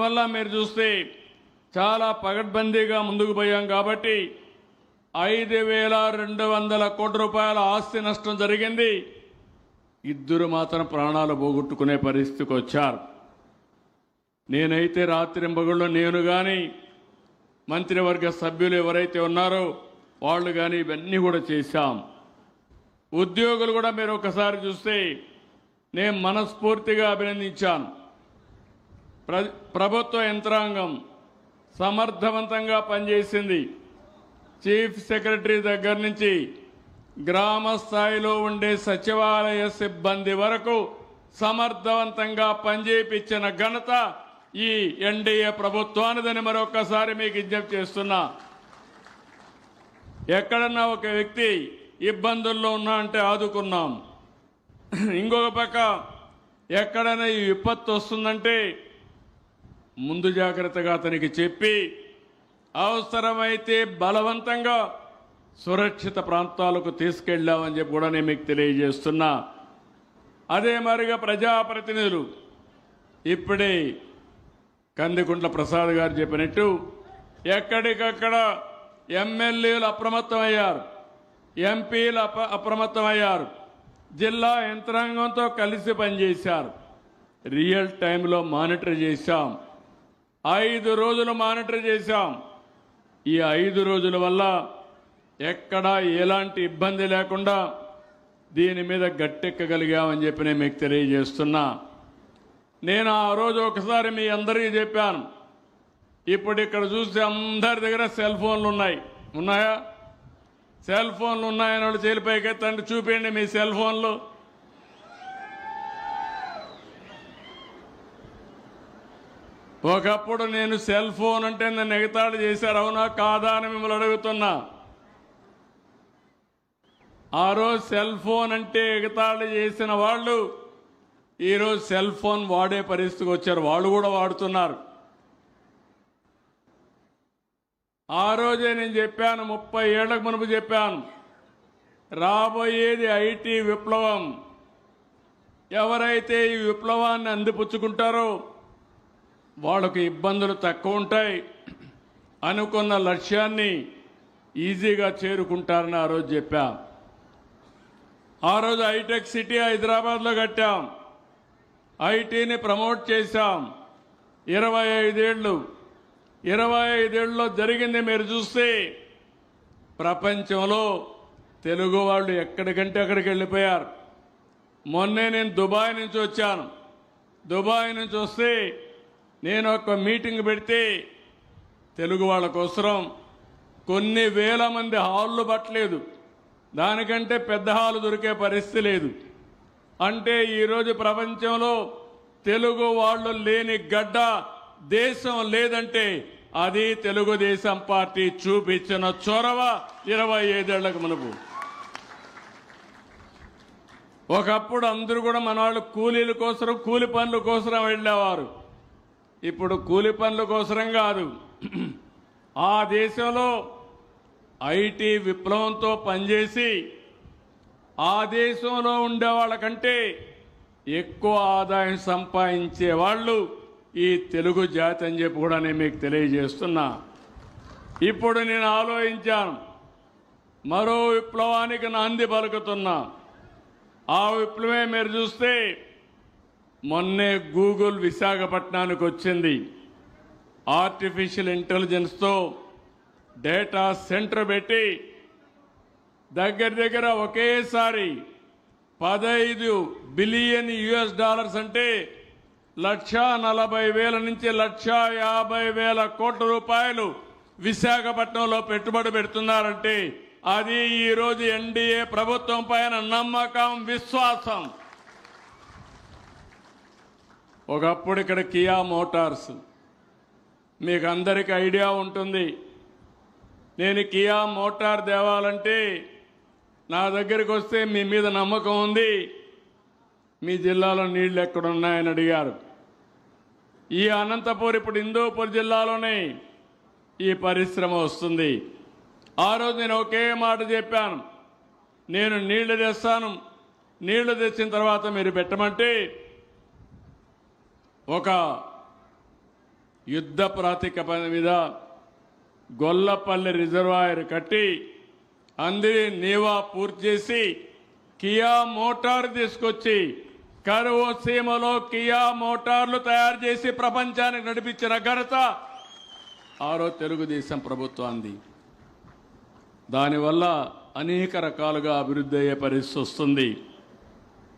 వల్ల మీరు చూస్తే చాలా పగడ్బందీగా ముందుకు పోయాం కాబట్టి 5,200 కోట్ల రూపాయల ఆస్తి నష్టం జరిగింది. ఇద్దరు మాత్రం ప్రాణాలు పోగొట్టుకునే పరిస్థితికి వచ్చారు. నేనైతే రాత్రింబగళ్ళు నేను కానీ మంత్రివర్గ సభ్యులు ఎవరైతే ఉన్నారో వాళ్ళు కానీ ఇవన్నీ కూడా చేశాం. ఉద్యోగులు కూడా మీరు ఒకసారి చూస్తే నేను మనస్ఫూర్తిగా అభినందించాను. ప్రభుత్వ యంత్రాంగం సమర్థవంతంగా పనిచేసింది. చీఫ్ సెక్రటరీ దగ్గర నుంచి గ్రామ స్థాయిలో ఉండే సచివాలయ సిబ్బంది వరకు సమర్థవంతంగా పనిచేయించిన ఘనత ఈ ఎన్డీఏ ప్రభుత్వానిదని మరొకసారి మీకు విజ్ఞప్తి చేస్తున్నా. ఎక్కడన్నా ఒక వ్యక్తి ఇబ్బందుల్లో ఉన్నా అంటే ఆదుకున్నాం. ఇంకొక పక్క ఎక్కడైనా ఈ విపత్తు వస్తుందంటే ముందు జాగ్రత్తగా అతనికి చెప్పి అవసరమైతే బలవంతంగా సురక్షిత ప్రాంతాలకు తీసుకెళ్ళామని చెప్పి కూడా నేను మీకు తెలియజేస్తున్నా. అదే మరిగా ప్రజాప్రతినిధులు ఇప్పుడే కందికుంట్ల ప్రసాద్ గారు చెప్పినట్టు ఎక్కడికక్కడ ఎమ్మెల్యేలు అప్రమత్తమయ్యారు, ఎంపీలు అప్రమత్తమయ్యారు, జిల్లా యంత్రాంగంతో కలిసి పనిచేశారు. రియల్ టైంలో మానిటర్ చేశాం. 5 రోజులు మానిటర్ చేశాం. ఈ 5 రోజుల వల్ల ఎక్కడా ఎలాంటి ఇబ్బంది లేకుండా దీని మీద గట్టెక్కగలిగామని చెప్పి నేను మీకు తెలియజేస్తున్నా. నేను ఆ రోజు ఒకసారి మీ అందరికీ చెప్పాను. ఇప్పుడు ఇక్కడ చూస్తే అందరి దగ్గర సెల్ ఫోన్లు ఉన్నాయా? సెల్ ఫోన్లు ఉన్నాయని వాళ్ళు చేలిపైకి తండ్రి చూపించండి మీ సెల్ ఫోన్లు. ఒకప్పుడు నేను సెల్ ఫోన్ అంటే నన్ను ఎగతాళి చేశారు, అవునా కాదా అని మిమ్మల్ని అడుగుతున్నా. ఆ రోజు సెల్ ఫోన్ అంటే ఎగతాళి చేసిన వాళ్ళు ఈరోజు సెల్ ఫోన్ వాడే పరిస్థితికి వచ్చారు. వాళ్ళు కూడా వాడుతున్నారు. ఆ రోజే నేను చెప్పాను, 30 ఏళ్లకు మునుపు చెప్పాను, రాబోయేది ఐటీ విప్లవం. ఎవరైతే ఈ విప్లవాన్ని అందిపుచ్చుకుంటారో వాళ్ళకు ఇబ్బందులు తక్కువ ఉంటాయి, అనుకున్న లక్ష్యాన్ని ఈజీగా చేరుకుంటారని ఆ రోజు చెప్పా. ఆ రోజు హైటెక్ సిటీ హైదరాబాద్లో కట్టాం. ఐటీని ప్రమోట్ చేశాం. 25 ఏళ్ళలో జరిగింది మీరు చూస్తే ప్రపంచంలో తెలుగు వాళ్ళు ఎక్కడికంటే అక్కడికి వెళ్ళిపోయారు. మొన్నే నేను దుబాయ్ నుంచి వచ్చాను. దుబాయ్ నుంచి వస్తే నేను ఒక మీటింగ్ పెడితే తెలుగు వాళ్ళ కోసం కొన్ని వేల మంది హాళ్ళు పట్టలేదు. దానికంటే పెద్ద హాలు దొరికే పరిస్థితి లేదు. అంటే ఈరోజు ప్రపంచంలో తెలుగు వాళ్ళు లేని గడ్డ దేశం లేదంటే అది తెలుగుదేశం పార్టీ చూపించిన చొరవ 25 ఏళ్లకు మునుపు. ఒకప్పుడు అందరూ కూడా మన వాళ్ళు కూలీల కోసం, కూలి పనుల కోసం వెళ్ళేవారు. ఇప్పుడు కూలి పనుల కోసం కాదు, ఆ దేశంలో ఐటీ విప్లవంతో పనిచేసి ఆ దేశంలో ఉండే వాళ్ళకంటే ఎక్కువ ఆదాయం సంపాదించే వాళ్ళు ఈ తెలుగు జాతి అని చెప్పి కూడా నేను మీకు తెలియజేస్తున్నా. ఇప్పుడు నేను ఆలోచించాను, మరో విప్లవానికి నాంది పలుకుతున్నా. ఆ విప్లవమే మీరు చూస్తే మొన్నే గూగుల్ విశాఖపట్నానికి వచ్చింది. ఆర్టిఫిషియల్ ఇంటెలిజెన్స్తో డేటా సెంటర్ పెట్టి దగ్గర ఒకేసారి $15 బిలియన్ అంటే $1,40,000 నుంచి $1,50,000 కోట్ల రూపాయలు విశాఖపట్నంలో పెట్టుబడి పెడుతున్నారంటే అది ఈరోజు ఎన్డీఏ ప్రభుత్వం పైన నమ్మకం, విశ్వాసం. ఒకప్పుడు ఇక్కడ కియా మోటార్స్, మీకు అందరికీ ఐడియా ఉంటుంది. నేను కియా మోటార్ తేవాలంటే నా దగ్గరికి వస్తే మీ మీద నమ్మకం ఉంది, మీ జిల్లాలో నీళ్లు ఎక్కడున్నాయని అడిగారు. ఈ అనంతపూర్ ఇప్పుడు హిందూపూర్ జిల్లాలోనే ఈ పరిశ్రమ వస్తుంది. ఆ రోజు నేను ఒకే మాట చెప్పాను, నేను నీళ్లు తెస్తాను, నీళ్లు తెచ్చిన తర్వాత మీరు పెట్టమంటే ఒక యుద్ధ ప్రాతిపదిక మీద గొల్లపల్లి రిజర్వాయర్ కట్టి అందరి నీవా పూర్తి చేసి కియా మోటార్ తీసుకొచ్చి కరువు సీమలో కియా మోటార్లు తయారు చేసి ప్రపంచానికి నడిపించిన ఘనత ఆరో తెలుగుదేశం ప్రభుత్వాన్ని. దానివల్ల అనేక రకాలుగా అభివృద్ధి అయ్యే పరిస్థితి వస్తుంది.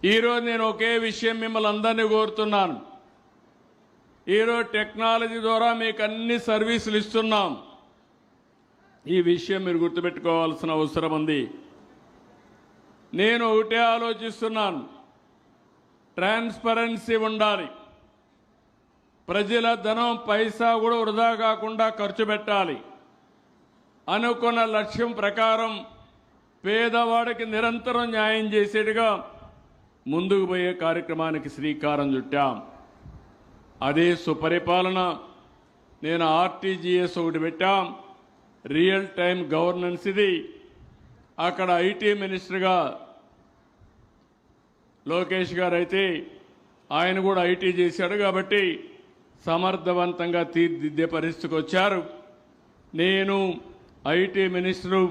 ఈరోజు నేను ఒకే విషయం మిమ్మల్ని అందరినీ కోరుతున్నాను. ఈరోజు టెక్నాలజీ ద్వారా మీకు అన్ని సర్వీసులు ఇస్తున్నాం. ఈ విషయం మీరు గుర్తుపెట్టుకోవాల్సిన అవసరం ఉంది. నేను ఒకటే ఆలోచిస్తున్నాను, ట్రాన్స్పరెన్సీ ఉండాలి. ప్రజల ధనం పైసా కూడా వృధా కాకుండా ఖర్చు పెట్టాలి. అనుకున్న లక్ష్యం ప్రకారం పేదవాడికి నిరంతరం న్యాయం చేసేట్టుగా ముందుకు పోయే కార్యక్రమానికి శ్రీకారం చుట్టాం. అదే సుపరిపాలన. నేను ఆర్టీజీఎస్ ఒకటి పెట్టాం, రియల్ టైం గవర్నెన్స్. ఇది అక్కడ ఐటీ మినిస్టర్గా లోకేష్ గారు అయితే ఆయన కూడా ఐటీ చేశాడు కాబట్టి సమర్థవంతంగా తీర్చిదిద్దే పరిస్థితికి వచ్చారు. నేను ఐటీ మినిస్టరు,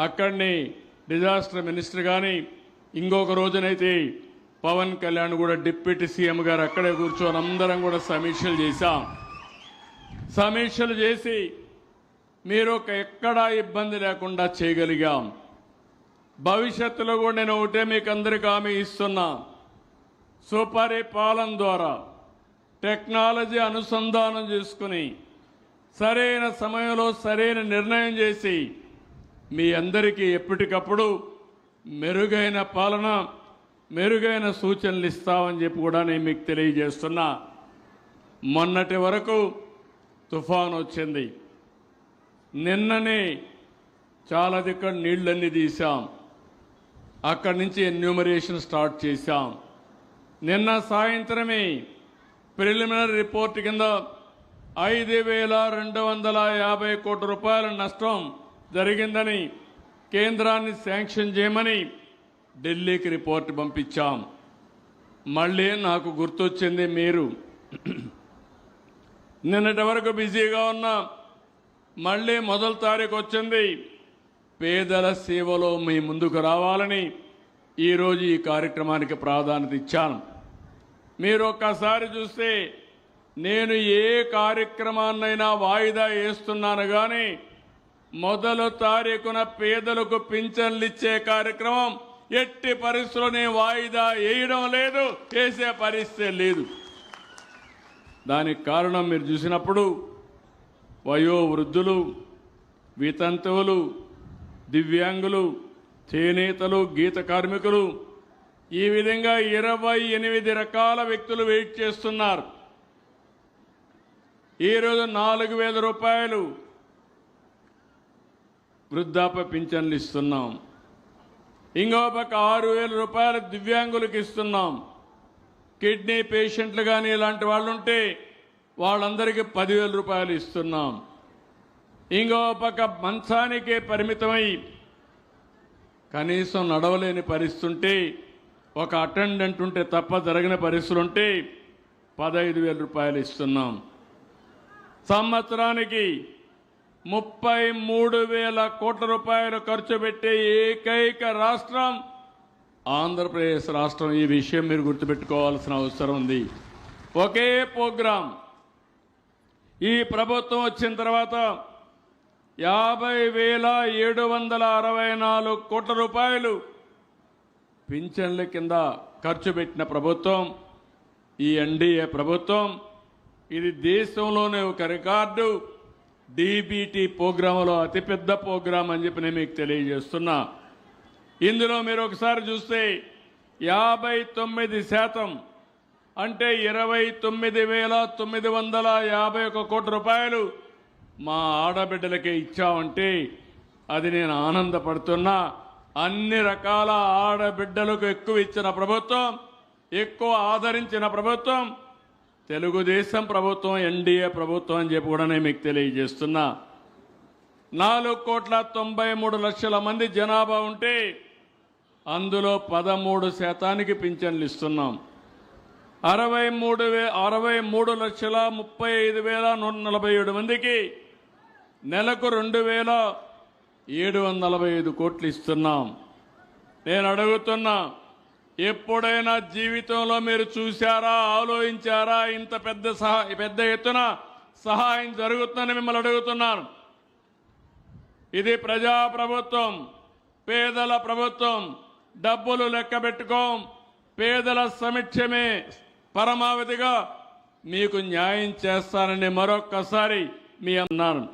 అక్కడిని డిజాస్టర్ మినిస్టర్ కానీ ఇంకొక రోజునైతే పవన్ కళ్యాణ్ కూడా డిప్యూటీ సీఎం గారు అక్కడే కూర్చొని అందరం కూడా సమీక్షలు చేశాం. సమీక్షలు చేసి మీరు ఎక్కడా ఇబ్బంది లేకుండా చేయగలిగాం. భవిష్యత్తులో కూడా నేను ఒకటే మీకు అందరికీ హామీ ఇస్తున్నా, సుపరిపాలన ద్వారా టెక్నాలజీ అనుసంధానం చేసుకుని సరైన సమయంలో సరైన నిర్ణయం చేసి మీ అందరికీ ఎప్పటికప్పుడు మెరుగైన పాలన, మెరుగైన సూచనలు ఇస్తామని చెప్పి కూడా నేను మీకు తెలియజేస్తున్నా. మొన్నటి వరకు తుఫాన్ వచ్చింది. నిన్ననే చాలా దిక్కడ నీళ్ళన్నీ తీసాం. అక్కడి నుంచి ఎన్యూమరేషన్ స్టార్ట్ చేశాం. నిన్న సాయంత్రమే ప్రిలిమినరీ రిపోర్ట్ కింద 5,250 కోట్ల రూపాయల నష్టం జరిగిందని కేంద్రాన్ని శాంక్షన్ చేయమని ఢిల్లీకి రిపోర్ట్ పంపించాం. మళ్ళీ నాకు గుర్తొచ్చింది, మీరు నిన్నటి వరకు బిజీగా ఉన్నా మళ్ళీ మొదటి తారీఖు వచ్చింది. పేదల సేవలో మీ ముందుకు రావాలని ఈరోజు ఈ కార్యక్రమానికి ప్రాధాన్యత ఇచ్చాను. మీరు ఒక్కసారి చూస్తే నేను ఏ కార్యక్రమాన్నైనా వాయిదా వేస్తున్నాను కానీ మొదటి తారీఖున పేదలకు పింఛన్లు ఇచ్చే కార్యక్రమం ఎట్టి పరిస్థితుల్లో నేను వాయిదా వేయడం లేదు, వేసే పరిస్థితి లేదు. దానికి కారణం మీరు చూసినప్పుడు వయోవృద్ధులు, వితంతువులు, దివ్యాంగులు, చేనేతలు, గీత కార్మికులు, ఈ విధంగా 28 రకాల వ్యక్తులు వెయిట్ చేస్తున్నారు. ఈరోజు 4,000 రూపాయలు వృద్ధాప్య పింఛన్లు ఇస్తున్నాం. ఇంకో పక్క 6,000 రూపాయలు దివ్యాంగులకు ఇస్తున్నాం. కిడ్నీ పేషెంట్లు కానీ ఇలాంటి వాళ్ళు ఉంటే వాళ్ళందరికీ 10,000 రూపాయలు ఇస్తున్నాం. ఇంకో పక్క మంచానికే పరిమితమై కనీసం నడవలేని పరిస్థితి ఉంటే, ఒక అటెండెంట్ ఉంటే తప్ప జరగని పరిస్థితులు ఉంటే 15,000 రూపాయలు ఇస్తున్నాం. సంవత్సరానికి 33,000 కోట్ల రూపాయలు ఖర్చు పెట్టే ఏకైక రాష్ట్రం ఆంధ్రప్రదేశ్ రాష్ట్రం. ఈ విషయం మీరు గుర్తుపెట్టుకోవాల్సిన అవసరం ఉంది. ఒకే ప్రోగ్రాం ఈ ప్రభుత్వం వచ్చిన తర్వాత 50,764 కోట్ల రూపాయలు పింఛన్ల కింద ఖర్చు పెట్టిన ప్రభుత్వం ఈ ఎన్డీఏ ప్రభుత్వం. ఇది దేశంలోనే ఒక రికార్డు. డీబీటీ ప్రోగ్రాంలో అతిపెద్ద ప్రోగ్రాం అని చెప్పి నేను మీకు తెలియజేస్తున్నా. ఇందులో మీరు ఒకసారి చూస్తే 59% అంటే 29,951 కోట్ల రూపాయలు మా ఆడబిడ్డలకే ఇచ్చామంటే అది నేను ఆనందపడుతున్నా. అన్ని రకాల ఆడబిడ్డలకు ఎక్కువ ఇచ్చిన ప్రభుత్వం, ఎక్కువ ఆదరించిన ప్రభుత్వం తెలుగుదేశం ప్రభుత్వం, ఎన్డీఏ ప్రభుత్వం అని చెప్పి కూడా నేను మీకు తెలియజేస్తున్నా. 4,93,00,000 మంది జనాభా ఉంటే అందులో 13% పింఛన్లు ఇస్తున్నాం. 63,35,147 మందికి నెలకు 2,745 కోట్లు ఇస్తున్నాం. నేను అడుగుతున్నా, ఎప్పుడైనా జీవితంలో మీరు చూశారా, ఆలోచించారా ఇంత పెద్ద ఎత్తున సహాయం జరుగుతుందని మిమ్మల్ని అడుగుతున్నాను. ఇది ప్రజా ప్రభుత్వం, పేదల ప్రభుత్వం. డబ్బులు లెక్క పెట్టుకోం, పేదల సమక్షమే పరమావధిగా మీకు న్యాయం చేస్తానని మరొక్కసారి మీ అన్నాను.